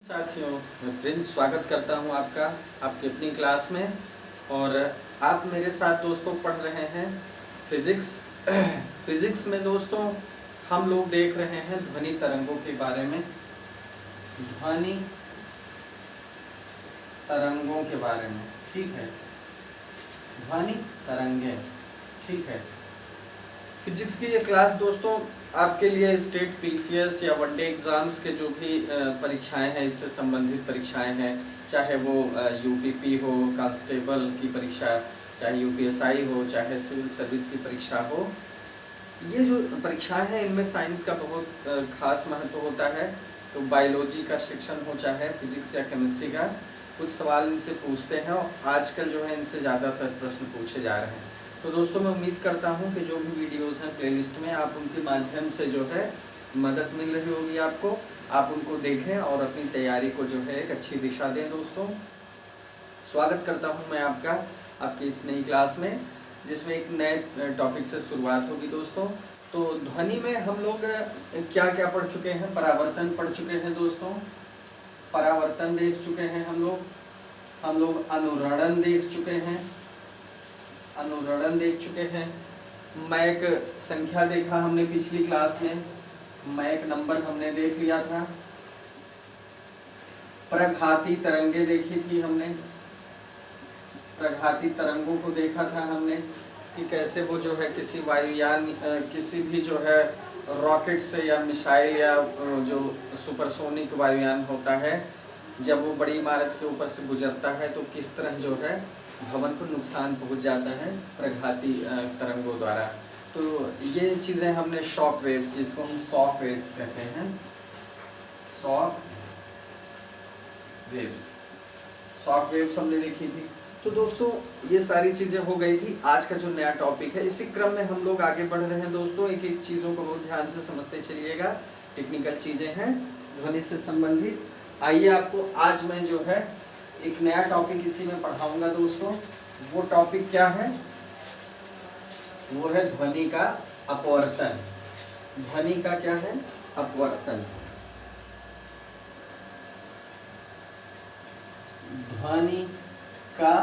साथियों, मैं प्रिंस स्वागत करता हूं आपका आपकी अपनी क्लास में। और आप मेरे साथ दोस्तों पढ़ रहे हैं फिजिक्स। फिजिक्स में दोस्तों हम लोग देख रहे हैं ध्वनि तरंगों के बारे में। ध्वनि तरंगों के बारे में, ठीक है। ध्वनि तरंगे, ठीक है। फिजिक्स की ये क्लास दोस्तों आपके लिए स्टेट पीसीएस या वनडे एग्ज़ाम्स के जो भी परीक्षाएं हैं, इससे संबंधित परीक्षाएं हैं, चाहे वो यूपीपी हो, कांस्टेबल की परीक्षा, चाहे यूपीएसआई हो, चाहे सिविल सर्विस की परीक्षा हो, ये जो परीक्षाएं हैं इनमें साइंस का बहुत खास महत्व होता है। तो बायोलॉजी का सेक्शन हो, चाहे फिजिक्स या केमिस्ट्री का, कुछ सवाल इनसे पूछते हैं और आजकल जो है इनसे ज़्यादातर प्रश्न पूछे जा रहे हैं। तो दोस्तों मैं उम्मीद करता हूं कि जो भी वीडियोस हैं प्लेलिस्ट में, आप उनके माध्यम से जो है मदद मिल रही होगी आपको। आप उनको देखें और अपनी तैयारी को जो है एक अच्छी दिशा दें। दोस्तों स्वागत करता हूं मैं आपका आपकी इस नई क्लास में, जिसमें एक नए टॉपिक से शुरुआत होगी। दोस्तों तो ध्वनि में हम लोग क्या क्या पढ़ चुके हैं? परावर्तन पढ़ चुके हैं दोस्तों, परावर्तन देख चुके हैं हम लोग अनुरणन देख चुके हैं, अनुरणन देख चुके हैं। मैक संख्या देखा हमने पिछली क्लास में, मैक नंबर हमने देख लिया था। प्रघाती तरंगे देखी थी हमने, प्रघाती तरंगों को देखा था हमने कि कैसे वो जो है किसी वायुयान किसी भी जो है रॉकेट से या मिसाइल या जो सुपरसोनिक वायुयान होता है, जब वो बड़ी इमारत के ऊपर से गुजरता है तो किस तरह जो है भवन को नुकसान पहुंच जाता है प्रघाती तरंगों द्वारा। तो ये चीज़ें हमने शॉक वेव्स, जिसको हम शॉक वेव्स कहते हैं, शॉक वेव्स हमने देखी थी। तो दोस्तों ये सारी चीज़ें हो गई थी। आज का जो नया टॉपिक है, इसी क्रम में हम लोग आगे बढ़ रहे हैं दोस्तों। एक एक चीज़ों को बहुत ध्यान से समझते चलिएगा, टेक्निकल चीज़ें हैं ध्वनि से संबंधित। आइए आपको आज मैं जो है एक नया टॉपिक इसी में पढ़ाऊंगा दोस्तों। वो टॉपिक क्या है? वो है ध्वनि का अपवर्तन। ध्वनि का क्या है? अपवर्तन। ध्वनि का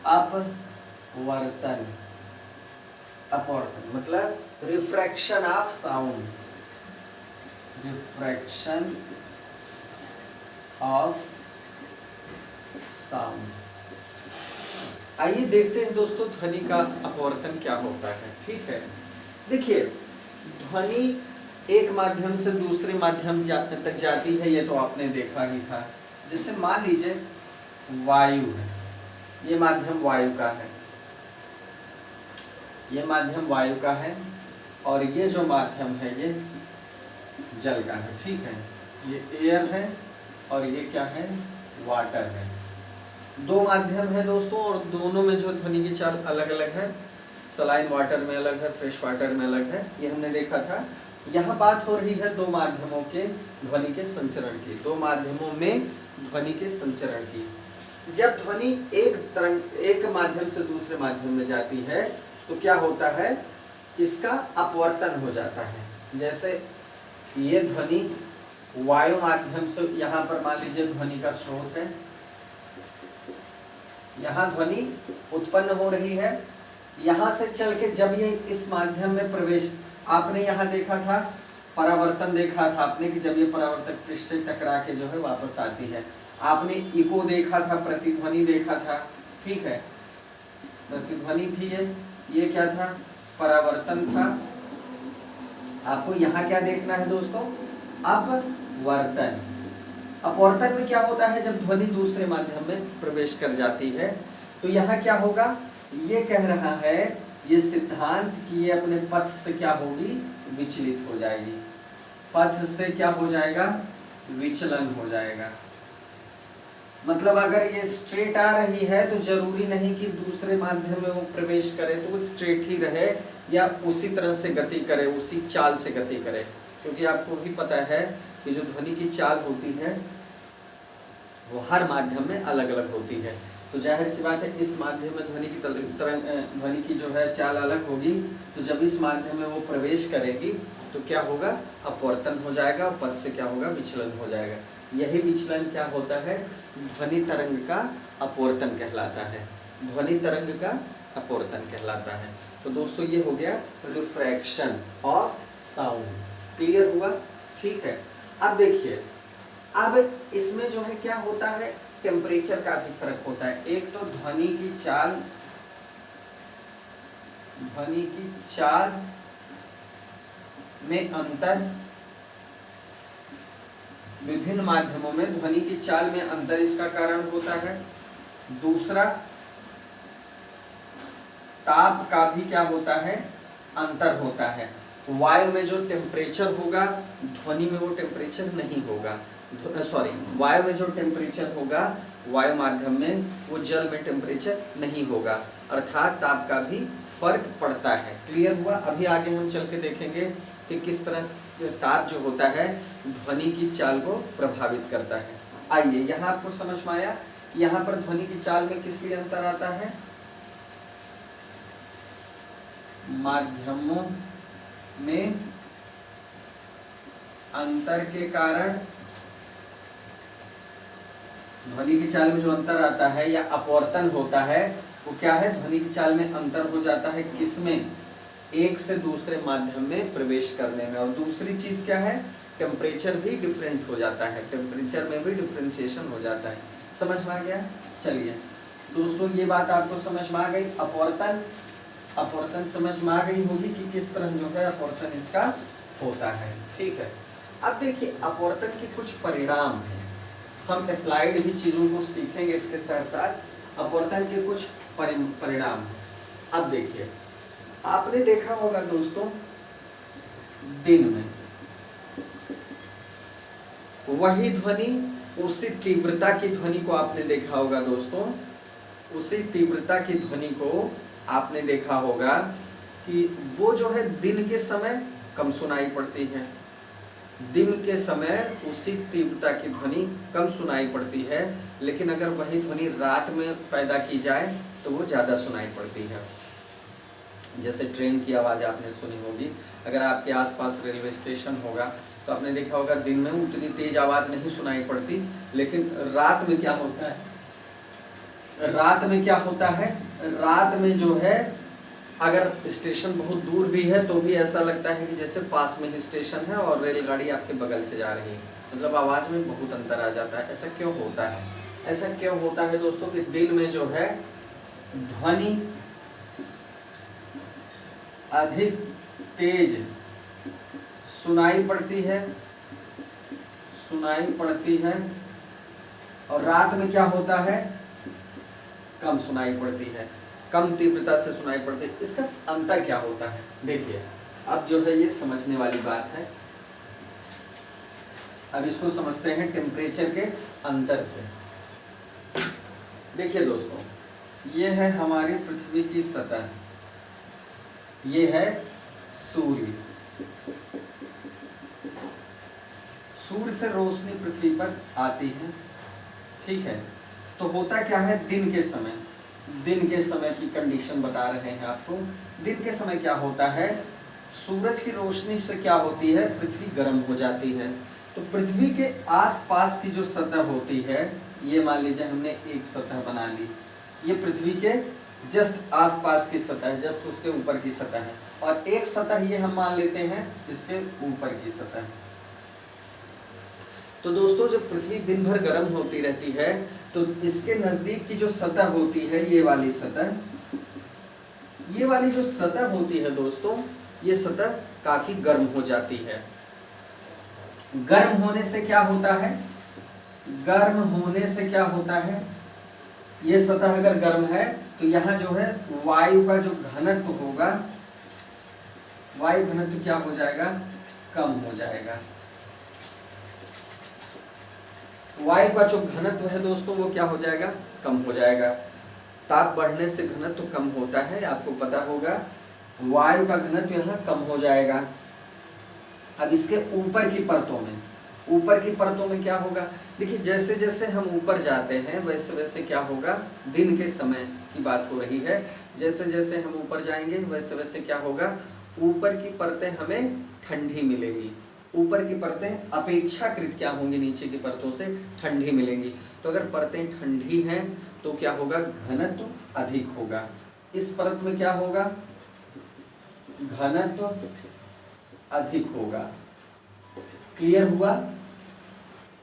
अपवर्तन, अपवर्तन मतलब refraction of sound, refraction of sound. आइए देखते हैं दोस्तों ध्वनि का अपवर्तन क्या होता है, ठीक है। देखिए ध्वनि एक माध्यम से दूसरे माध्यम तक जाती है, ये तो आपने देखा ही था। जैसे मान लीजिए वायु है, ये माध्यम वायु का है, ये माध्यम वायु का है, और ये जो माध्यम है ये जल का है, ठीक है। ये एयर है और ये क्या है? वाटर है। दो माध्यम है दोस्तों, और दोनों में जो ध्वनि की चाल अलग अलग है। सलाइन वाटर में अलग है, फ्रेश वाटर में अलग है, ये हमने देखा था। यहाँ बात हो रही है दो माध्यमों के ध्वनि के संचरण की, दो माध्यमों में ध्वनि के संचरण की। जब ध्वनि एक माध्यम से दूसरे माध्यम में जाती है तो क्या होता है? इसका अपवर्तन हो जाता है। जैसे ये ध्वनि वायु माध्यम से, यहाँ पर मान लीजिए ध्वनि का स्रोत है, यहाँ ध्वनि उत्पन्न हो रही है, यहाँ से चल के जब ये इस माध्यम में प्रवेश, आपने यहाँ देखा था परावर्तन, देखा था आपने कि जब ये परावर्तक पृष्ठ से टकरा के जो है वापस आती है। आपने इको देखा था, प्रतिध्वनि देखा था, ठीक है। प्रतिध्वनि थी ये क्या था? परावर्तन था। आपको यहाँ क्या देखना है दोस्तों? अपवर्तन। अपवर्तन में क्या होता है? जब ध्वनि दूसरे माध्यम में प्रवेश कर जाती है तो यहाँ क्या होगा? ये कह रहा है ये सिद्धांत कि ये अपने पथ से क्या होगी? विचलित हो जाएगी। पथ से क्या हो जाएगा? विचलन हो जाएगा। मतलब अगर ये स्ट्रेट आ रही है तो जरूरी नहीं कि दूसरे माध्यम में वो प्रवेश करे, तो वो स्ट्रेट ही रहे या उसी तरह से गति करे, उसी चाल से गति करे। क्योंकि आपको भी पता है कि जो ध्वनि की चाल होती है वो हर माध्यम में अलग अलग होती है। तो जाहिर सी बात है इस माध्यम में ध्वनि की जो है चाल अलग होगी, तो जब इस माध्यम में वो प्रवेश करेगी तो क्या होगा, अपवर्तन हो जाएगा और पद से क्या होगा, विचलन हो जाएगा। यही विचलन क्या होता है, ध्वनि तरंग का अपवर्तन कहलाता है, ध्वनि तरंग का अपवर्तन कहलाता है। तो दोस्तों ये हो गया रिफ्रैक्शन ऑफ साउंड। क्लियर हुआ? ठीक है। अब देखिए, अब इसमें जो है क्या होता है, टेम्परेचर का भी फर्क होता है। एक तो ध्वनि की चाल में अंतर, विभिन्न माध्यमों में ध्वनि की चाल में अंतर इसका कारण होता है। दूसरा, ताप का भी क्या होता है, अंतर होता है। वायु में जो टेम्परेचर होगा, ध्वनि में वो टेम्परेचर नहीं होगा। वायु में जो टेम्परेचर होगा, वायु माध्यम में, वो जल में टेम्परेचर नहीं होगा, अर्थात ताप का भी फर्क पड़ता है। क्लियर हुआ? अभी आगे हम चल के देखेंगे कि किस तरह ताप जो होता है ध्वनि की चाल को प्रभावित करता है। आइए, यहाँ आपको समझ में आया, यहाँ पर ध्वनि की चाल में किस लिए अंतर आता है, माध्यमों में अंतर के कारण ध्वनि की चाल में जो अंतर आता है या अपवर्तन होता है, वो क्या है, ध्वनि की चाल में अंतर हो जाता है किसमें, एक से दूसरे माध्यम में प्रवेश करने में। और दूसरी चीज क्या है, टेम्परेचर भी डिफरेंट हो जाता है, टेम्परेचर में भी डिफरेंशिएशन हो जाता है। समझ में आ गया? चलिए दोस्तों, ये बात आपको समझ में आ गई। अपवर्तन समझ में आ गई होगी कि किस तरह जो है अपवर्तन इसका होता है। ठीक है। अब देखिए, अपवर्तन के कुछ परिणाम हैं, हम अप्लाइड भी चीजों को सीखेंगे इसके साथ साथ। अपवर्तन के कुछ परिणाम हैं। अब देखिए, आपने देखा होगा दोस्तों, दिन में वही ध्वनि, उसी तीव्रता की ध्वनि को आपने देखा होगा दोस्तों, उसी तीव्रता की ध्वनि को आपने देखा होगा कि वो जो है दिन के समय कम सुनाई पड़ती है, दिन के समय उसी तीव्रता की ध्वनि कम सुनाई पड़ती है, लेकिन अगर वही ध्वनि रात में पैदा की जाए तो वो ज़्यादा सुनाई पड़ती है। जैसे ट्रेन की आवाज़ आपने सुनी होगी, अगर आपके आसपास रेलवे स्टेशन होगा तो आपने देखा होगा दिन में उतनी तेज आवाज़ नहीं सुनाई पड़ती, लेकिन रात में क्या होता है, रात में जो है अगर स्टेशन बहुत दूर भी है तो भी ऐसा लगता है कि जैसे पास में ही स्टेशन है और रेलगाड़ी आपके बगल से जा रही है, मतलब आवाज़ में बहुत अंतर आ जाता है। ऐसा क्यों होता है? ऐसा क्यों होता है दोस्तों कि दिन में जो है ध्वनि अधिक तेज सुनाई पड़ती है और रात में क्या होता है, कम सुनाई पड़ती है, कम तीव्रता से सुनाई पड़ती है। इसका अंतर क्या होता है, देखिए अब जो है ये समझने वाली बात है। अब इसको समझते हैं टेम्परेचर के अंतर से। देखिए दोस्तों, ये है हमारी पृथ्वी की सतह, ये है सूर्य। सूर्य से रोशनी पृथ्वी पर आती है, ठीक है। तो होता क्या है, दिन के समय की कंडीशन बता रहे हैं आपको। दिन के समय क्या होता है, सूरज की रोशनी से क्या होती है, पृथ्वी गर्म हो जाती है। तो पृथ्वी के आसपास की जो सतह होती है, ये मान लीजिए हमने एक सतह बना ली, ये पृथ्वी के जस्ट आसपास की सतह, जस्ट उसके ऊपर की सतह है। और एक सतह ये हम मान लेते हैं इसके ऊपर की सतह। तो दोस्तों, जब पृथ्वी दिन भर गर्म होती रहती है तो इसके नजदीक की जो सतह होती है, ये वाली जो सतह होती है दोस्तों, ये सतह काफी गर्म हो जाती है। गर्म होने से क्या होता है, ये सतह अगर गर्म है तो यहाँ जो है वायु का जो घनत्व होगा, वायु घनत्व क्या हो जाएगा, कम हो जाएगा। वायु का जो घनत्व है दोस्तों वो क्या हो जाएगा, कम हो जाएगा। ताप बढ़ने से घनत्व कम होता है, आपको पता होगा। वायु का घनत्व यहाँ कम हो जाएगा। अब इसके ऊपर की परतों में क्या होगा, देखिए जैसे जैसे हम ऊपर जाते हैं वैसे वैसे क्या होगा, दिन के समय की बात हो रही है, जैसे जैसे हम ऊपर जाएंगे वैसे वैसे क्या होगा, ऊपर की परतें हमें ठंडी मिलेंगी, ऊपर की परतें अपेक्षाकृत क्या होंगी, नीचे की परतों से ठंडी मिलेंगी। तो अगर परतें ठंडी हैं तो क्या होगा, घनत्व अधिक होगा। इस परत में क्या होगा, घनत्व अधिक होगा। क्लियर हुआ?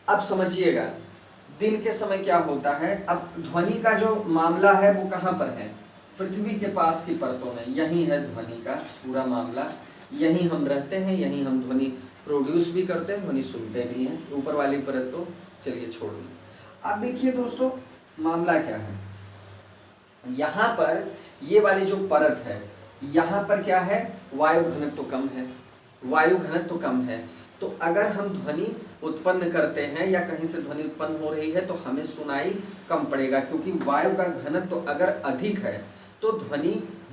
अब समझिएगा दिन के समय क्या होता है। अब ध्वनि का जो मामला है वो कहाँ पर है, पृथ्वी के पास की परतों में, यही है ध्वनि का पूरा मामला। यही हम रहते हैं, यही हम ध्वनि प्रोड्यूस भी करते हैं, ध्वनि सुनते भी हैं। ऊपर वाली परत तो चलिए छोड़ दें। अब देखिए दोस्तों मामला क्या है, यहाँ पर ये वाली जो परत है, यहाँ पर क्या है, वायु घनत्व कम है, वायु घनत्व कम है। तो अगर हम ध्वनि उत्पन्न करते हैं या कहीं से ध्वनि उत्पन्न हो रही है तो हमें सुनाई कम पड़ेगा, क्योंकि वायु का घनत्व अगर अधिक है तो ध्वनि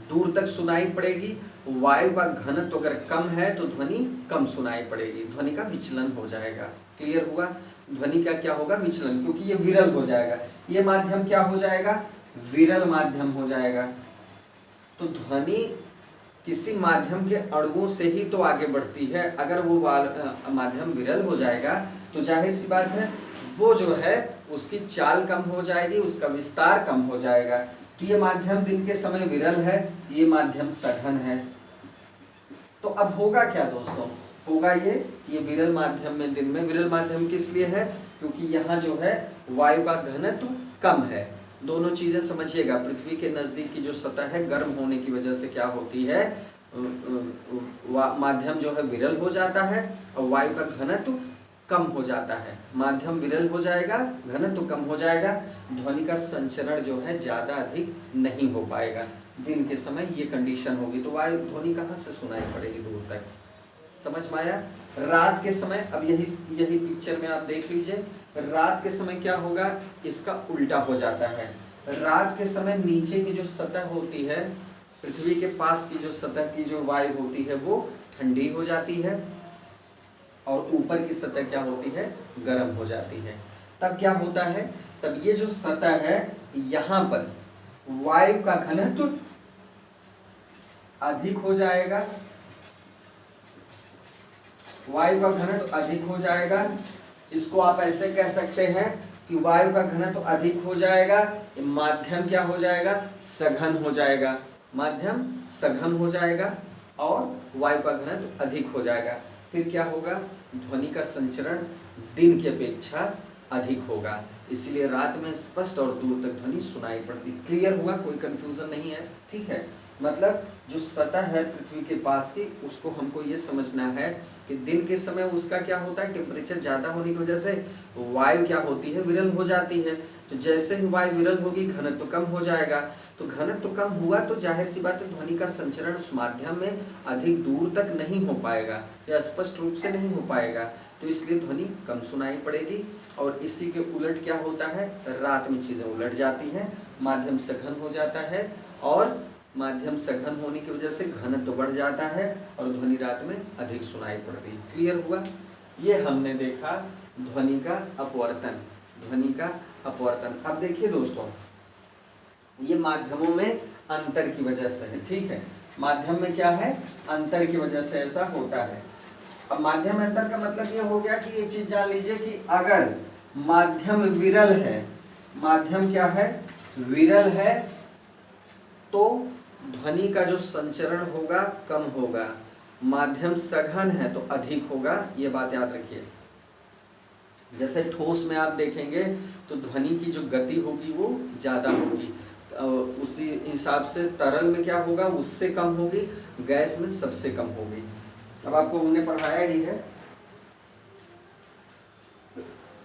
दूर तक सुनाई पड़ेगी, वायु का घनत्व अगर कम है तो ध्वनि कम सुनाई पड़ेगी, ध्वनि का विचलन हो जाएगा। क्लियर हुआ? ध्वनि का क्या होगा, विचलन, क्योंकि ये विरल हो जाएगा, ये माध्यम क्या हो जाएगा, विरल माध्यम हो जाएगा। तो ध्वनि किसी माध्यम के अणुओं से ही तो आगे बढ़ती है, अगर वो माध्यम विरल हो जाएगा तो जाहिर सी बात है वो जो है उसकी चाल कम हो जाएगी, उसका विस्तार कम हो जाएगा। तो ये माध्यम दिन के समय विरल है, ये माध्यम सघन है। तो अब होगा क्या दोस्तों, होगा ये विरल माध्यम में दिन में, विरल माध्यम किस लिए है, क्योंकि यहाँ जो है वायु का घनत्व कम है। दोनों चीजें समझिएगा, पृथ्वी के नजदीक की जो सतह है गर्म होने की वजह से क्या होती है, माध्यम जो है विरल हो जाता है और वायु का घनत्व कम हो जाता है। माध्यम विरल हो जाएगा, घनत्व कम हो जाएगा, ध्वनि का संचरण जो है ज्यादा अधिक नहीं हो पाएगा। दिन के समय ये कंडीशन होगी तो वायु ध्वनि कहाँ से सुनाई पड़ेगी दूर तक, समझ में आया? रात के समय, अब यही पिक्चर में आप देख लीजिए, रात के समय क्या होगा, इसका उल्टा हो जाता है। रात के समय नीचे की जो सतह होती है, पृथ्वी के पास की जो सतह की जो वायु होती है वो ठंडी हो जाती है और ऊपर की सतह क्या होती है, गर्म हो जाती है। तब क्या होता है, तब ये जो सतह है यहाँ पर वायु का घनत्व अधिक हो जाएगा, वायु का घनत्व अधिक हो जाएगा। इसको आप ऐसे कह सकते हैं कि वायु का घनत्व अधिक हो जाएगा, माध्यम क्या हो जाएगा, सघन हो जाएगा, माध्यम सघन हो जाएगा और वायु का घनत्व अधिक हो जाएगा। फिर क्या होगा, ध्वनि का संचरण दिन की अपेक्षा अधिक होगा, इसलिए रात में स्पष्ट और दूर तक ध्वनि सुनाई पड़ती। क्लियर हुआ? कोई कंफ्यूजन नहीं है? ठीक है, मतलब जो सतह है पृथ्वी के पास की, उसको हमको ये समझना है कि दिन के समय उसका क्या होता है, टेम्परेचर ज़्यादा होने की वजह से वायु क्या होती है, विरल हो जाती है। तो जैसे ही वायु विरल होगी घनत्व कम हो जाएगा, तो घनत्व कम हुआ तो जाहिर सी बात है ध्वनि का संचरण उस माध्यम में अधिक दूर तक नहीं हो पाएगा या स्पष्ट रूप से नहीं हो पाएगा, तो इसलिए ध्वनि कम सुनाई पड़ेगी। और इसी के उलट क्या होता है, रात में चीज़ें उलट जाती हैं, माध्यम सघन हो जाता है और माध्यम सघन होने की वजह से घनत्व बढ़ जाता है और ध्वनि रात में अधिक सुनाई पड़ती है। क्लियर हुआ? ये हमने देखा ध्वनि का अपवर्तन, ध्वनि का अपवर्तन। अब देखिए दोस्तों, ये माध्यमों में अंतर की वजह से है, ठीक है, माध्यम में क्या है, अंतर की वजह से ऐसा होता है। अब माध्यम अंतर का मतलब ये हो गया कि ये चीज जान लीजिए कि अगर माध्यम विरल है, माध्यम क्या है, विरल है, तो ध्वनि का जो संचरण होगा कम होगा, माध्यम सघन है तो अधिक होगा, ये बात याद रखिए। जैसे ठोस में आप देखेंगे तो ध्वनि की जो गति होगी वो ज़्यादा होगी, उसी हिसाब से तरल में क्या होगा, उससे कम होगी, गैस में सबसे कम होगी। अब आपको हमने पढ़ाया ही है,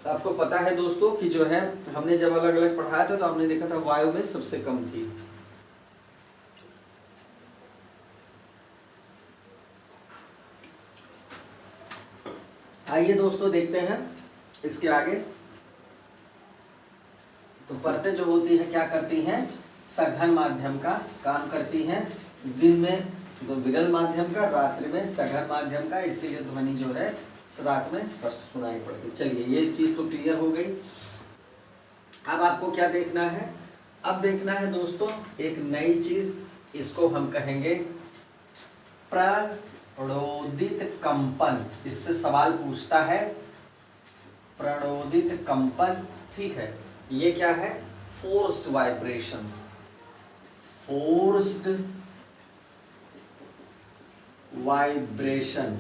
आपको पता है दोस्तों कि जो है हमने जब अलग अलग पढ़ाया था तो हमने देखा था वायु में सबसे कम थी। आइए दोस्तों देखते हैं इसके आगे। तो परतें जो होती हैं क्या करती हैं, सघन माध्यम का काम करती हैं, दिन में तो विरल माध्यम का, रात्रि में सघन माध्यम का, इसीलिए ध्वनि जो है रात में स्पष्ट सुनाई पड़ती। चलिए ये चीज तो क्लियर हो गई। अब आपको क्या देखना है, अब देखना है दोस्तों एक नई चीज, इसको हम कहेंगे प्रणोदित कंपन, इससे सवाल पूछता है प्रणोदित कंपन, ठीक है। ये क्या है? Forced vibration, forced vibration.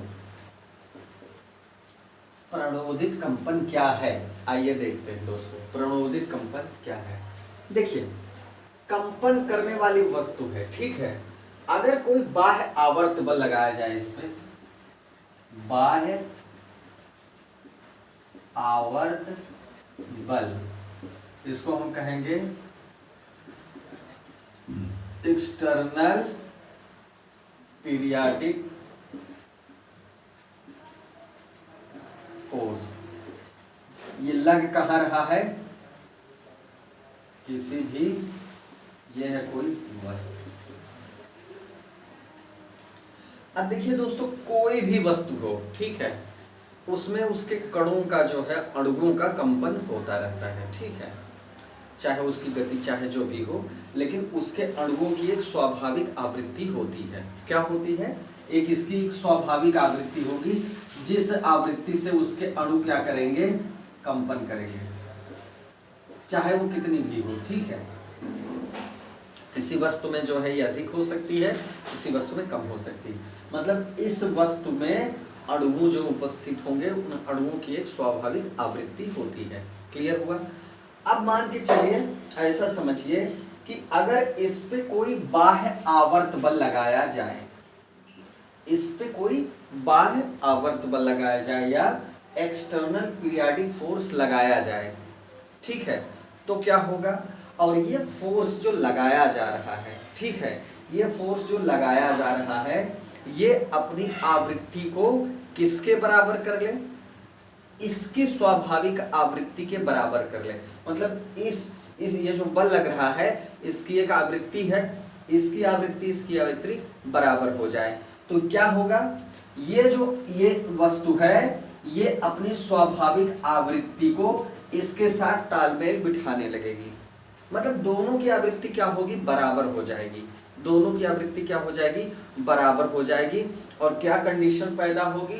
प्रणोदित कंपन क्या है? आइए देखते हैं दोस्तों, प्रणोदित कंपन क्या है। देखिए, कंपन करने वाली वस्तु है, ठीक है। अगर कोई बाह्य आवर्त बल लगाया जाए इसमें, बाह्य आवर्त बल, इसको हम कहेंगे एक्सटर्नल पीरियाडिक फोर्स। ये लग कहाँ रहा है? किसी भी, ये है कोई वस्तु। अब देखिए दोस्तों, कोई भी वस्तु हो, ठीक है, उसमें उसके कणों का जो है, अणुओं का कंपन होता रहता है, ठीक है। चाहे उसकी गति चाहे जो भी हो, लेकिन उसके अणुओं की एक स्वाभाविक आवृत्ति होती है। क्या होती है? एक इसकी एक स्वाभाविक आवृत्ति होगी, जिस आवृत्ति से उसके अणु क्या करेंगे? कंपन करेंगे, चाहे वो कितनी भी हो, ठीक है। किसी वस्तु में जो है ये अधिक हो सकती है, किसी वस्तु में कम हो सकती है। मतलब इस वस्तु में अणु जो उपस्थित होंगे, उन अणुओं की एक स्वाभाविक आवृत्ति होती है। क्लियर हुआ? अब मान के चलिए, ऐसा समझिए कि अगर इस पे कोई बाह्य आवर्त बल लगाया जाए, इस पे कोई बाह्य आवर्त बल लगाया जाए या एक्सटर्नल पीरियाडिक फोर्स लगाया जाए, ठीक है, तो क्या होगा? और ये फोर्स जो लगाया जा रहा है, ठीक है, ये फोर्स जो लगाया जा रहा है, ये अपनी आवृत्ति को किसके बराबर कर ले? इसकी स्वाभाविक आवृत्ति के बराबर कर ले। मतलब इस ये जो बल लग रहा है, इसकी एक आवृत्ति है, इसकी आवृत्ति इसकी आवृत्ति बराबर हो जाए, तो क्या होगा? ये जो ये वस्तु है, ये अपनी स्वाभाविक आवृत्ति को इसके साथ तालमेल बिठाने लगेगी। मतलब दोनों की आवृत्ति क्या होगी? बराबर हो जाएगी। दोनों की आवृत्ति क्या हो जाएगी? बराबर हो जाएगी। और क्या कंडीशन पैदा होगी?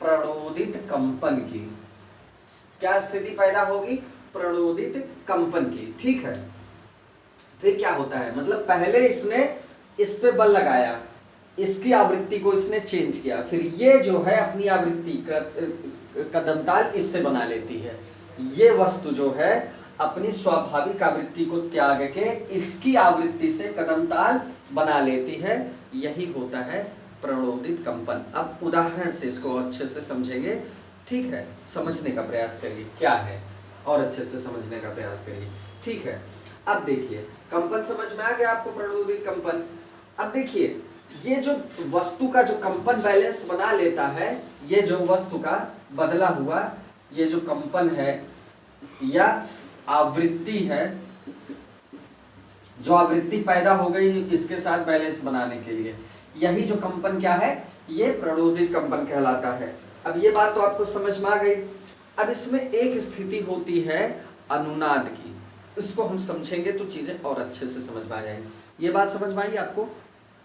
प्रणोदित कंपन की। क्या स्थिति पैदा होगी? प्रणोदित कंपन की, ठीक है। फिर क्या होता है? मतलब पहले इसने इस पे बल लगाया, इसकी आवृत्ति को इसने चेंज किया, फिर ये जो है अपनी आवृत्ति कदम ताल इससे बना लेती है। ये वस्तु जो है अपनी स्वाभाविक आवृत्ति को त्याग के इसकी आवृत्ति से कदम ताल बना लेती है। यही होता है प्रणोदित कंपन। अब उदाहरण से इसको अच्छे से समझेंगे, ठीक है। समझने का प्रयास करिए क्या है, और अच्छे से समझने का प्रयास करिए, ठीक है। अब देखिए, कंपन समझ में आ गया आपको, प्रणोदित कंपन। अब देखिए, ये जो वस्तु का जो कंपन बैलेंस बना लेता है, ये जो वस्तु का बदला हुआ ये जो कंपन है या आवृत्ति है, जो आवृत्ति पैदा हो गई इसके साथ बैलेंस बनाने के लिए, यही जो कंपन क्या है? ये प्रणोदित कंपन कहलाता है। अब ये बात तो आपको समझ में आ गई। अब इसमें एक स्थिति होती है अनुनाद की, इसको हम समझेंगे तो चीजें और अच्छे से समझ में आ जाएंगी। ये बात समझ में आई आपको?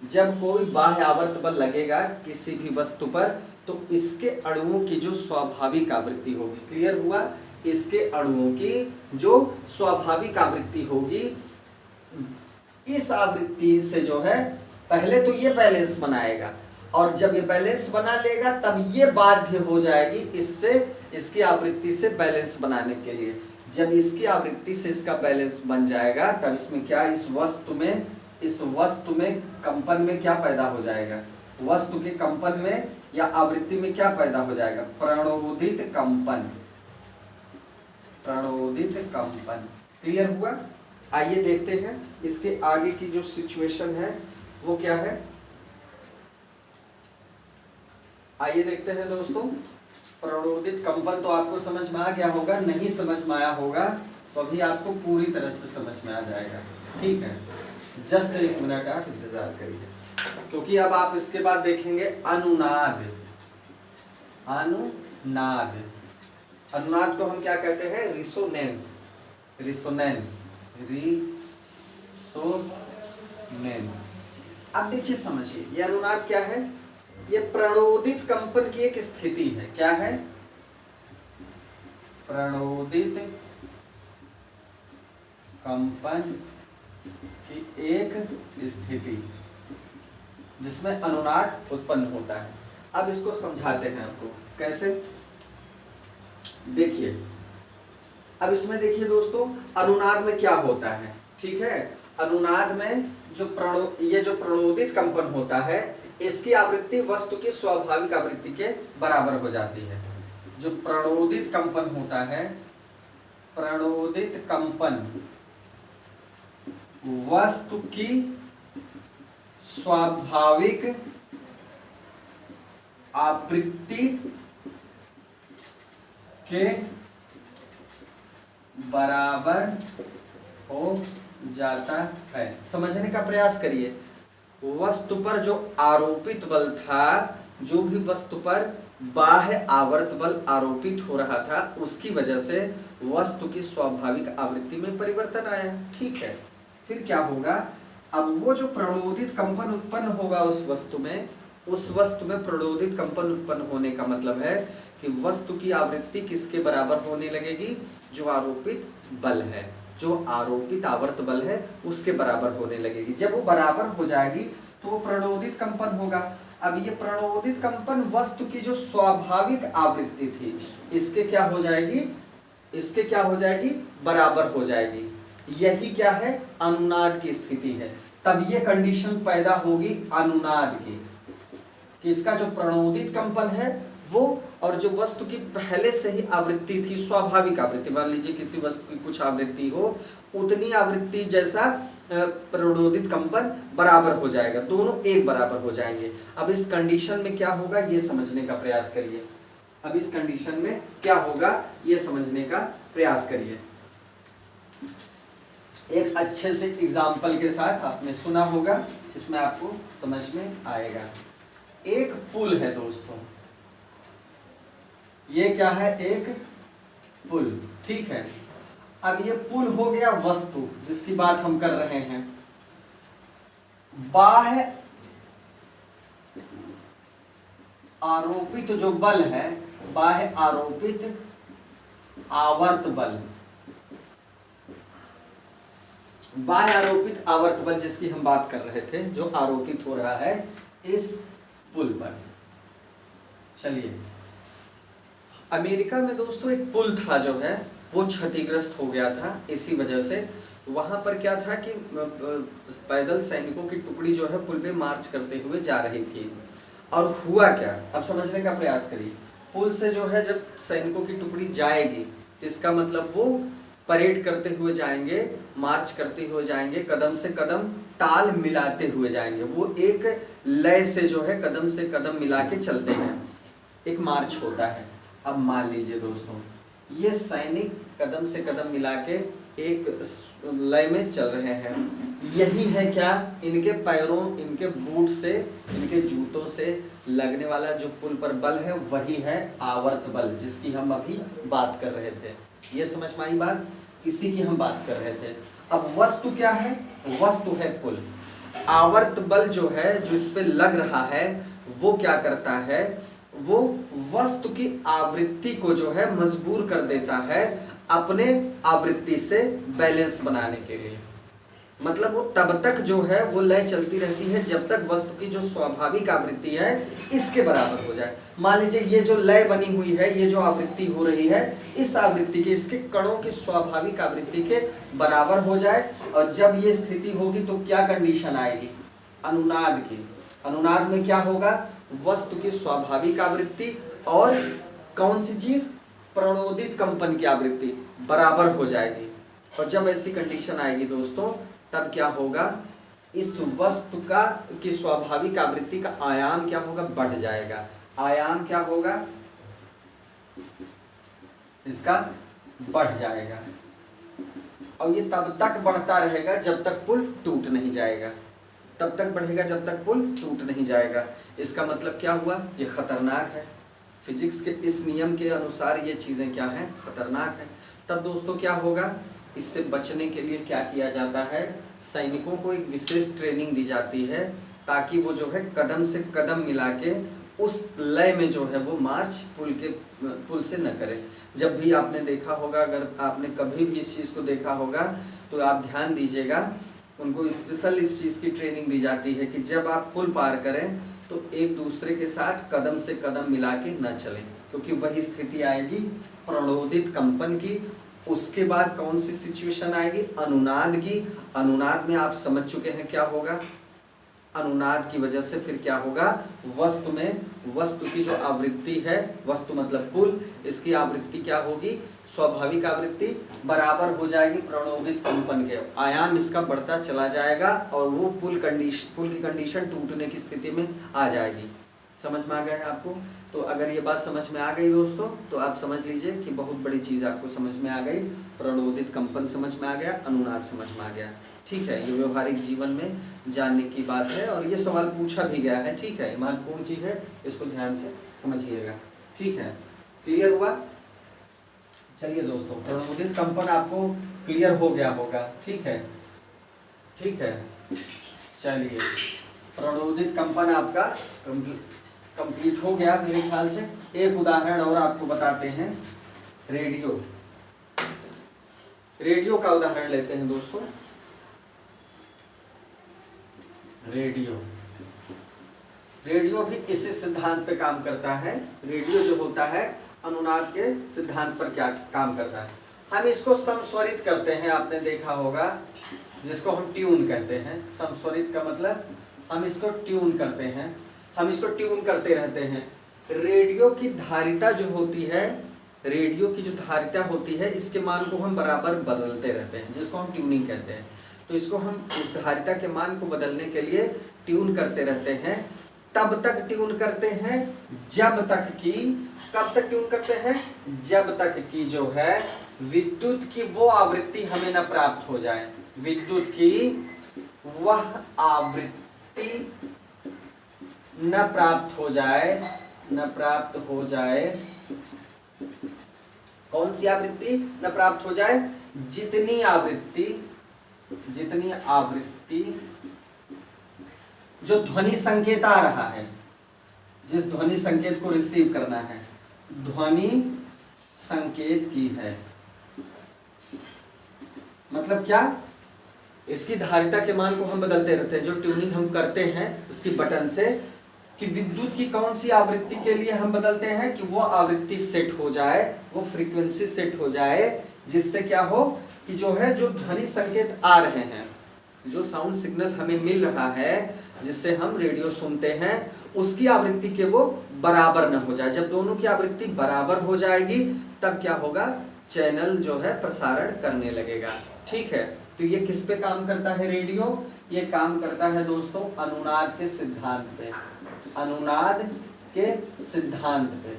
जब कोई बाह्य आवर्त बल लगेगा किसी भी वस्तु पर, तो इसके अणुओं की जो स्वाभाविक आवृत्ति होगी, क्लियर हुआ? इसके अणुओं की जो स्वाभाविक आवृत्ति होगी, इस आवृत्ति से जो है पहले तो ये बैलेंस बनाएगा, और जब ये बैलेंस बना लेगा तब ये बाध्य हो जाएगी इससे, इसकी आवृत्ति से बैलेंस बनाने के लिए। जब इसकी आवृत्ति से इसका बैलेंस बन जाएगा, तब इसमें क्या, इस वस्तु में कंपन में क्या पैदा हो जाएगा? वस्तु के कंपन में या आवृत्ति में क्या पैदा हो जाएगा? प्रणोदित कंपन। प्रणोदित कंपन, क्लियर हुआ? आइए देखते हैं इसके आगे की जो सिचुएशन है वो क्या है। आइए देखते हैं दोस्तों। प्रणोदित कंपन तो आपको समझ में आ गया होगा, नहीं समझ में आया होगा तो अभी आपको पूरी तरह से समझ में आ जाएगा, ठीक है। जस्ट एक मिनट आप इंतजार करिए, क्योंकि अब आप इसके बाद देखेंगे अनुनाद। अनुनाद, अनुनाद को हम क्या कहते हैं? रिसोनेंस। रिसोनेंस, रिसोनेंस। अब देखिए, समझिए ये अनुनाद क्या है। ये प्रणोदित कंपन की एक स्थिति है। क्या है? प्रणोदित कंपन की एक स्थिति जिसमें अनुनाद उत्पन्न होता है। अब इसको समझाते हैं आपको कैसे। देखिए, अब इसमें देखिए दोस्तों, अनुनाद में क्या होता है, ठीक है। अनुनाद में ये जो प्रणोदित कंपन होता है, इसकी आवृत्ति वस्तु की स्वाभाविक आवृत्ति के बराबर हो जाती है। जो प्रणोदित कंपन होता है, प्रणोदित कंपन वस्तु की स्वाभाविक आवृत्ति के बराबर हो जाता है। समझने का प्रयास करिए। वस्तु पर जो आरोपित बल था, जो भी वस्तु पर बाह्य आवर्त बल आरोपित हो रहा था, उसकी वजह से वस्तु की स्वाभाविक आवृत्ति में परिवर्तन आया, ठीक है। फिर क्या होगा? अब वो जो प्रणोदित कंपन उत्पन्न होगा उस वस्तु में प्रणोदित कंपन उत्पन्न होने का मतलब है कि वस्तु की आवृत्ति किसके बराबर होने लगेगी? जो आरोपित बल है, जो आरोपित आवर्त बल है, उसके बराबर होने लगेगी। जब वो बराबर हो जाएगी तो वो प्रणोदित कंपन होगा। अब ये प्रणोदित कंपन वस्तु की जो स्वाभाविक आवृत्ति थी, इसके क्या हो जाएगी? बराबर हो जाएगी। यही क्या है? अनुनाद की स्थिति है। तब ये कंडीशन पैदा होगी अनुनाद की, कि इसका जो प्रणोदित कंपन है वो, और जो वस्तु की पहले से ही आवृत्ति थी, स्वाभाविक आवृत्ति, मान लीजिए किसी वस्तु की कुछ आवृत्ति हो, उतनी आवृत्ति जैसा प्रणोदित कंपन बराबर हो जाएगा, दोनों एक बराबर हो जाएंगे। अब इस कंडीशन में क्या होगा, ये समझने का प्रयास करिए। अब इस कंडीशन में क्या होगा, ये समझने का प्रयास करिए। एक अच्छे से एग्जाम्पल के साथ, आपने सुना होगा, इसमें आपको समझ में आएगा। एक पुल है दोस्तों, ये क्या है? एक पुल, ठीक है। अब ये पुल हो गया वस्तु जिसकी बात हम कर रहे हैं। बाह्य आरोपित जो बल है, बाह्य आरोपित आवर्त बल, बाह्य आरोपित आवर्त बल जिसकी हम बात कर रहे थे, जो आरोपित हो रहा है इस पुल पर। चलिए, अमेरिका में दोस्तों एक पुल था जो है वो क्षतिग्रस्त हो गया था। इसी वजह से वहां पर क्या था कि पैदल सैनिकों की टुकड़ी जो है पुल पे मार्च करते हुए जा रही थी। और हुआ क्या, अब समझने का प्रयास करिए। पुल से जो है जब सैनिकों की टुकड़ी जाएगी, इसका मतलब वो परेड करते हुए जाएंगे, मार्च करते हुए जाएंगे, कदम से कदम ताल मिलाते हुए जाएंगे। वो एक लय से जो है कदम से कदम मिला के चलते हैं, एक मार्च होता है। अब मान लीजिए दोस्तों, ये सैनिक कदम से कदम मिला के एक लय में चल रहे हैं। यही है क्या? इनके पैरों, इनके बूट से, इनके जूतों से लगने वाला जो पुल पर बल है, वही है आवर्त बल, जिसकी हम अभी बात कर रहे थे। ये समझ में आई बात? इसी की हम बात कर रहे थे। अब वस्तु क्या है? वस्तु है पुल। आवर्त बल जो है, जो इस पे लग रहा है, वो क्या करता है? वो वस्तु की आवृत्ति को जो है मजबूर कर देता है अपने आवृत्ति से बैलेंस बनाने के लिए। मतलब वो तब तक जो है वो लय चलती रहती है जब तक वस्तु की जो स्वाभाविक आवृत्ति है इसके बराबर हो जाए। मान लीजिए ये जो लय बनी हुई है, ये जो आवृत्ति हो रही है, इस आवृत्ति के, इसके कणों की स्वाभाविक आवृत्ति के बराबर हो जाए। और जब ये स्थिति होगी तो क्या कंडीशन आएगी? अनुनाद की। अनुनाद में क्या होगा? वस्तु की स्वाभाविक आवृत्ति और कौन सी चीज? प्रणोदित कंपन की आवृत्ति बराबर हो जाएगी। और जब ऐसी कंडीशन आएगी दोस्तों, तब क्या होगा? इस वस्तु का की स्वाभाविक आवृत्ति का आयाम क्या होगा? बढ़ जाएगा। आयाम क्या होगा? इसका बढ़ जाएगा। और ये तब तक बढ़ता रहेगा जब तक पुल टूट नहीं जाएगा। तब तक बढ़ेगा जब तक पुल टूट नहीं जाएगा। इसका मतलब क्या हुआ? ये खतरनाक है। फिजिक्स के इस नियम के अनुसार ये चीजें क्या हैं? खतरनाक हैं। तब दोस्तों क्या होगा? इससे बचने के लिए क्या किया जाता है? सैनिकों को एक विशेष ट्रेनिंग दी जाती है ताकि वो जो है कदम से कदम मिला के उस लय में जो है वो मार्च पुल से न करे। जब भी आपने देखा होगा, अगर आपने कभी भी इस चीज़ को देखा होगा तो आप ध्यान दीजिएगा, उनको स्पेशल इस चीज़ की ट्रेनिंग दी जाती है कि जब आप पुल पार करें तो एक दूसरे के साथ कदम से कदम मिला के न चलें, क्योंकि वही स्थिति आएगी प्रणोदित कंपन की। उसके बाद कौन सी सिचुएशन आएगी? अनुनाद की। अनुनाद में आप समझ चुके हैं क्या होगा। अनुनाद की वजह से फिर क्या होगा, वस्तु में, वस्तु की जो आवृत्ति है, वस्तु मतलब पुल, इसकी आवृत्ति क्या होगी, स्वाभाविक आवृत्ति बराबर हो जाएगी प्रणोदित कंपन के। आयाम इसका बढ़ता चला जाएगा और वो पुल की कंडीशन टूटने की स्थिति में आ जाएगी। समझ में आ गया है आपको? तो अगर ये बात समझ में आ गई दोस्तों, तो आप समझ लीजिए कि बहुत बड़ी चीज़ आपको समझ में आ गई। प्रणोदित कंपन समझ में आ गया, अनुनाद समझ में आ गया। ठीक है, ये व्यवहारिक जीवन में जानने की बात है और ये सवाल पूछा भी गया है। ठीक है, महत्वपूर्ण चीज़ है, इसको ध्यान से समझिएगा। ठीक है, क्लियर हुआ? चलिए दोस्तों, प्रणोदित कंपन आपको क्लियर हो गया होगा। ठीक है, ठीक है, चलिए, प्रणोदित कंपन आपका कंप्लीट हो गया मेरे ख्याल से। एक उदाहरण और आपको बताते हैं, रेडियो। रेडियो का उदाहरण लेते हैं दोस्तों। रेडियो भी इसी सिद्धांत पे काम करता है। रेडियो जो होता है अनुनाद के सिद्धांत पर क्या काम करता है। हम इसको समस्वरित करते हैं, आपने देखा होगा, जिसको हम ट्यून कहते हैं। समस्वरित का मतलब हम इसको ट्यून करते हैं, हम इसको ट्यून करते रहते हैं। रेडियो की धारिता जो होती है, रेडियो की जो धारिता होती है, इसके मान को हम बराबर बदलते रहते हैं, जिसको हम ट्यूनिंग कहते हैं। तो इसको हम उस धारिता के मान को बदलने के लिए ट्यून करते रहते हैं। तब तक ट्यून करते हैं जब तक कि, कब तक ट्यून करते हैं? जब तक कि जो है विद्युत की वो आवृत्ति हमें न प्राप्त हो जाए। विद्युत की वह आवृत्ति न प्राप्त हो जाए, न प्राप्त हो जाए। कौन सी आवृत्ति न प्राप्त हो जाए? जितनी आवृत्ति जो ध्वनि संकेत आ रहा है, जिस ध्वनि संकेत को रिसीव करना है, ध्वनि संकेत की है। मतलब क्या? इसकी धारिता के मान को हम बदलते रहते हैं। जो ट्यूनिंग हम करते हैं इसकी बटन से, कि विद्युत की कौन सी आवृत्ति के लिए हम बदलते हैं कि वो आवृत्ति सेट हो जाए, वो फ्रीक्वेंसी सेट हो जाए, जिससे क्या हो कि जो है, जो ध्वनि संकेत आ रहे हैं, जो साउंड सिग्नल हमें मिल रहा है, जिससे हम रेडियो सुनते हैं, उसकी आवृत्ति के वो बराबर न हो जाए। जब दोनों की आवृत्ति बराबर हो जाएगी तब क्या होगा, चैनल जो है प्रसारण करने लगेगा। ठीक है, तो ये किस पे काम करता है रेडियो? ये काम करता है दोस्तों अनुनाद के सिद्धांत पे, अनुनाद के सिद्धांत पे,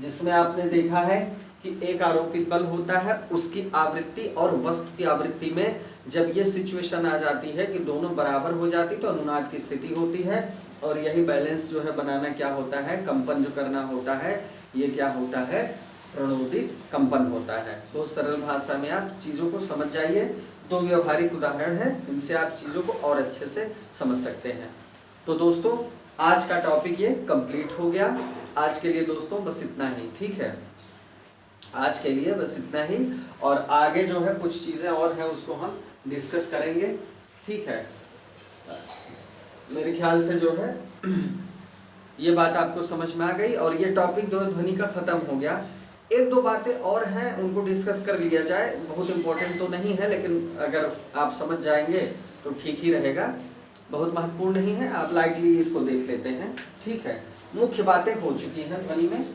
जिसमें आपने देखा है कि एक आरोपित बल होता है, उसकी आवृत्ति और वस्तु की आवृत्ति में जब ये सिचुएशन आ जाती है कि दोनों बराबर हो जाती, तो अनुनाद की स्थिति होती है। और यही बैलेंस जो है बनाना क्या होता है, कंपन जो करना होता है, ये क्या होता है, प्रणोदित कंपन होता है। तो सरल भाषा में आप चीज़ों को समझ जाइए। दो व्यवहारिक उदाहरण है, इनसे आप चीज़ों को और अच्छे से समझ सकते हैं। तो दोस्तों, आज का टॉपिक ये कंप्लीट हो गया। आज के लिए दोस्तों बस इतना ही। ठीक है, आज के लिए बस इतना ही, और आगे जो है कुछ चीज़ें और हैं उसको हम डिस्कस करेंगे। ठीक है, मेरे ख्याल से जो है ये बात आपको समझ में आ गई और ये टॉपिक जो है ध्वनि का ख़त्म हो गया। एक दो बातें और हैं, उनको डिस्कस कर लिया जाए। बहुत इम्पोर्टेंट तो नहीं है, लेकिन अगर आप समझ जाएंगे तो ठीक ही रहेगा। बहुत महत्वपूर्ण नहीं है, आप लाइटली इसको देख लेते हैं। ठीक है, मुख्य बातें हो चुकी हैं ध्वनि में।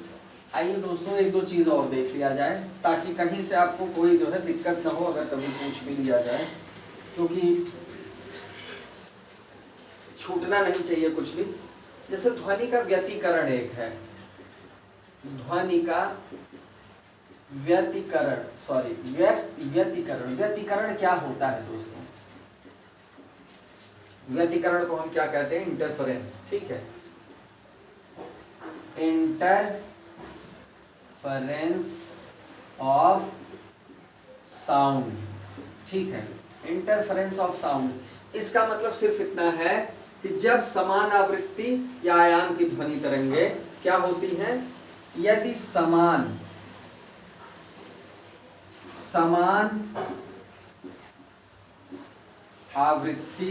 आइए दोस्तों, एक दो चीज़ और देख लिया जाए, ताकि कहीं से आपको कोई जो है दिक्कत ना हो अगर कभी पूछ भी लिया जाए, क्योंकि छूटना नहीं चाहिए कुछ भी। जैसे ध्वनि का व्यतिकरण एक है, ध्वनि का व्यतिकरण, सॉरी व्यतिकरण। व्यतिकरण क्या होता है दोस्तों? व्यतिकरण को हम क्या कहते हैं? इंटरफेरेंस। ठीक है, इंटरफेरेंस ऑफ साउंड। ठीक है, इंटरफेरेंस ऑफ साउंड, इसका मतलब सिर्फ इतना है कि जब समान आवृत्ति या आयाम की ध्वनि तरंगे क्या होती हैं, यदि समान आवृत्ति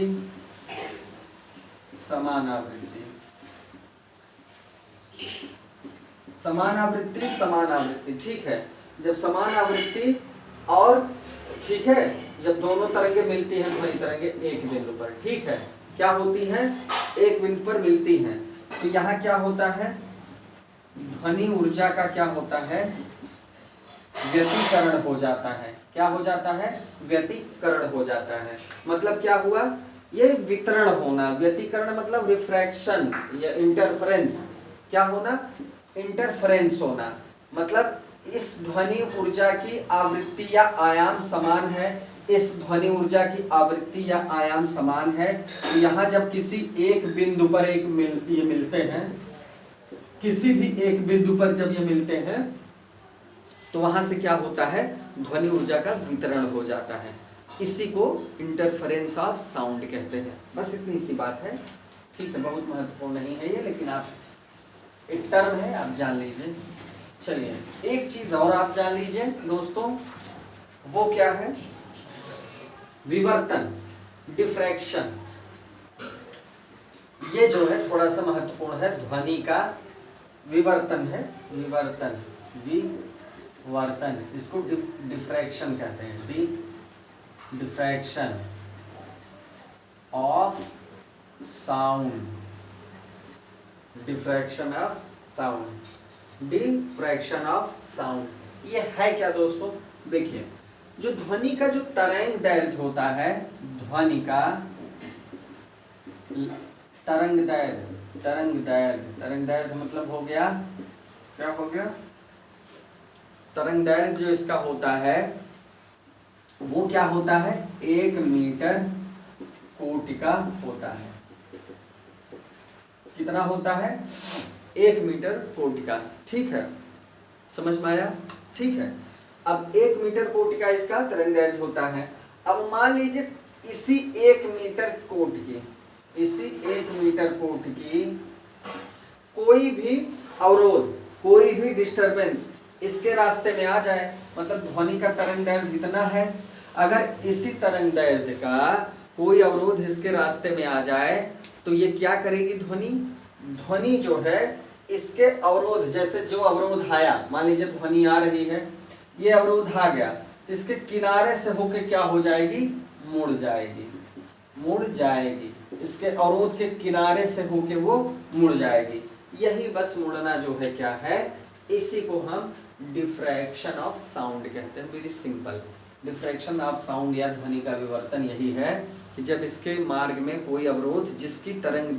समान आवृत्ति, ठीक है। जब समान आवृत्ति और ठीक है, जब दोनों तरंगे मिलती हैं ध्वनि तरंगे एक बिंदु पर, ठीक है, क्या होती हैं, एक बिंदु पर मिलती हैं, तो यहाँ क्या होता है, ध्वनि ऊर्जा का क्या होता है, व्यतिकरण हो जाता है। क्या हो जाता है, व्यतिकरण हो जाता है। मतलब क्या हुआ, ये वितरण होना, व्यतिकरण मतलब रिफ्रैक्शन या इंटरफेरेंस, क्या होना, इंटरफेरेंस होना। मतलब इस ध्वनि ऊर्जा की आवृत्ति या आयाम समान है, इस ध्वनि ऊर्जा की आवृत्ति या आयाम समान है, तो यहाँ जब किसी एक बिंदु पर ये मिलते हैं, किसी भी एक बिंदु पर जब ये मिलते हैं तो वहां से क्या होता है, ध्वनि ऊर्जा का वितरण हो जाता है। इसी को इंटरफेरेंस ऑफ साउंड कहते हैं। बस इतनी सी बात है, ठीक है, बहुत महत्वपूर्ण नहीं है ये, लेकिन आप एक टर्म है, आप जान लीजिए। चलिए एक चीज और आप जान लीजिए दोस्तों, वो क्या है, विवर्तन, डिफ्रैक्शन। ये जो है थोड़ा सा महत्वपूर्ण है, ध्वनि का विवर्तन है, विवर्तन, इसको डिफ्रैक्शन कहते हैं, diffraction of sound, diffraction of sound. ये है क्या दोस्तों, देखिए जो ध्वनि का जो तरंग दैर्घ्य होता है, ध्वनि का तरंग दैर्घ्य मतलब हो गया, क्या हो गया, तरंग दैर्घ्य जो इसका होता है वो क्या होता है, 1 मीटर कोटि का होता है। कितना होता है, 1 मीटर कोटि का, ठीक है, समझ में आया, ठीक है। अब 1 मीटर कोटि का इसका तरंग दैर्घ्य होता है। अब मान लीजिए इसी 1 मीटर कोटि की कोई भी अवरोध, कोई भी डिस्टरबेंस इसके रास्ते में आ जाए, मतलब ध्वनि का तरंग दैर्घ्य इतना है, अगर इसी तरंग दैर्घ्य का कोई अवरोध इसके रास्ते में आ जाए तो ये क्या करेगी, ध्वनि जो है इसके अवरोध, जैसे जो अवरोध आया, मान लीजिए ध्वनि आ रही है, ये अवरोध आ गया, इसके किनारे से होके क्या हो जाएगी, मुड़ जाएगी, इसके अवरोध के किनारे से होके वो मुड़ जाएगी। यही बस मुड़ना जो है क्या है, इसी को हम डिफ्रैक्शन ऑफ साउंड कहते हैं। Very simple, diffraction of sound या ध्वनि का विवर्तन यही है कि जब इसके मार्ग में कोई अवरोध जिसकी तरंग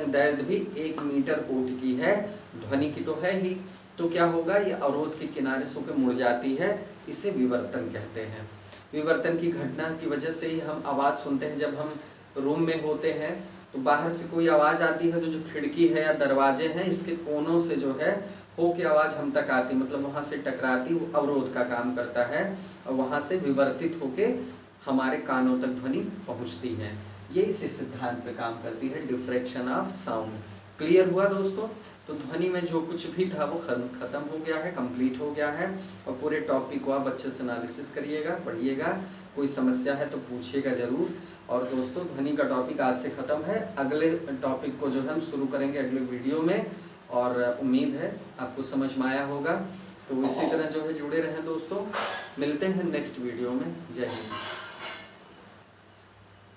दैर्घ्य भी 1 मीटर कोटि की है, ध्वनि की तो है ही, तो क्या होगा, ये अवरोध के किनारे से होकर मुड़ जाती है, इसे विवर्तन कहते हैं। विवर्तन की घटना की वजह से ही हम आवाज सुनते हैं। जब हम रूम में होते हैं तो बाहर से कोई आवाज आती है, तो जो खिड़की है या दरवाजे हैं इसके कोनों से जो है होके आवाज हम तक आती, मतलब वहां से टकराती, वो अवरोध का काम करता है और वहां से विवर्तित होके हमारे कानों तक ध्वनि पहुंचती है। ये इसी सिद्धांत पे काम करती है, डिफ्रैक्शन ऑफ साउंड। क्लियर हुआ दोस्तों? तो ध्वनि में जो कुछ भी था वो खत्म हो गया है, कंप्लीट हो गया है, और पूरे टॉपिक को आप अच्छे से एनालिसिस करिएगा, पढ़िएगा, कोई समस्या है तो पूछिएगा जरूर। और दोस्तों ध्वनि का टॉपिक आज से ख़त्म है, अगले टॉपिक को जो है हम शुरू करेंगे अगले वीडियो में, और उम्मीद है आपको समझ में आया होगा। तो इसी तरह जो है जुड़े रहें दोस्तों, मिलते हैं नेक्स्ट वीडियो में। जय हिंद।